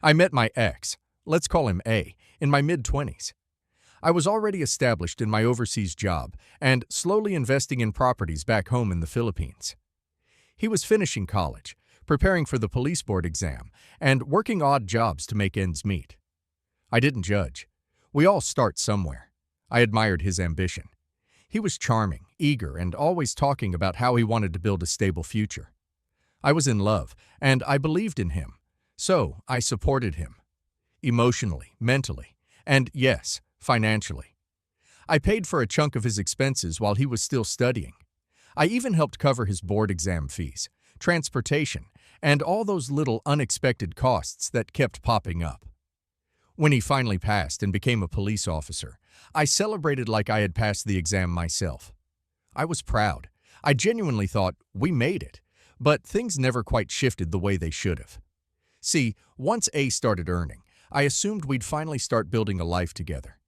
I met my ex, let's call him A, in my mid-20s. I was already established in my overseas job and slowly investing in properties back home in the Philippines. He was finishing college, preparing for the police board exam, and working odd jobs to make ends meet. I didn't judge. We all start somewhere. I admired his ambition. He was charming, eager, and always talking about how he wanted to build a stable future. I was in love, and I believed in him. So I supported him. Emotionally, mentally, and yes, financially. I paid for a chunk of his expenses while he was still studying. I even helped cover his board exam fees, transportation, and all those little unexpected costs that kept popping up. When he finally passed and became a police officer, I celebrated like I had passed the exam myself. I was proud. I genuinely thought, we made it. But things never quite shifted the way they should have. See, once A started earning, I assumed we'd finally start building a life together.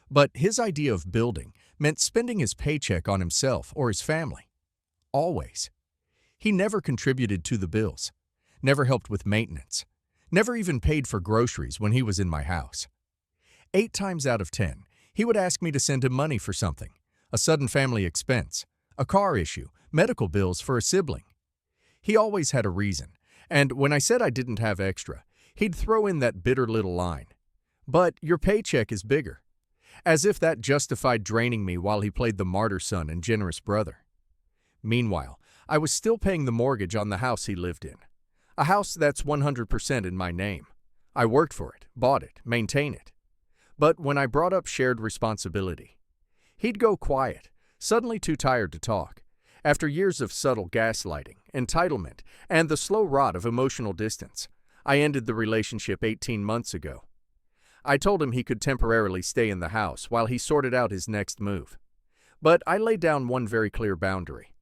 But his idea of building meant spending his paycheck on himself or his family. Always. He never contributed to the bills, never helped with maintenance, never even paid for groceries when he was in my house. 8 times out of 10, he would ask me to send him money for something, a sudden family expense, a car issue, medical bills for a sibling. He always had a reason, and when I said I didn't have extra, he'd throw in that bitter little line. But your paycheck is bigger. As if that justified draining me while he played the martyr son and generous brother. Meanwhile, I was still paying the mortgage on the house he lived in. A house that's 100% in my name. I worked for it, bought it, maintained it. But when I brought up shared responsibility, he'd go quiet, suddenly too tired to talk. After years of subtle gaslighting, entitlement, and the slow rot of emotional distance, I ended the relationship 18 months ago. I told him he could temporarily stay in the house while he sorted out his next move. But I laid down one very clear boundary.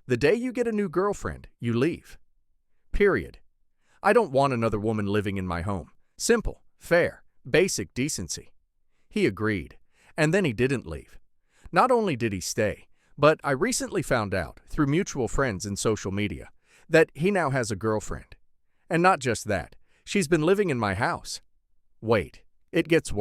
The day you get a new girlfriend, you leave. Period. I don't want another woman living in my home. Simple, fair, basic decency. He agreed, and then he didn't leave. Not only did he stay, but I recently found out, through mutual friends in social media, that he now has a girlfriend. And not just that, she's been living in my house. Wait, it gets worse.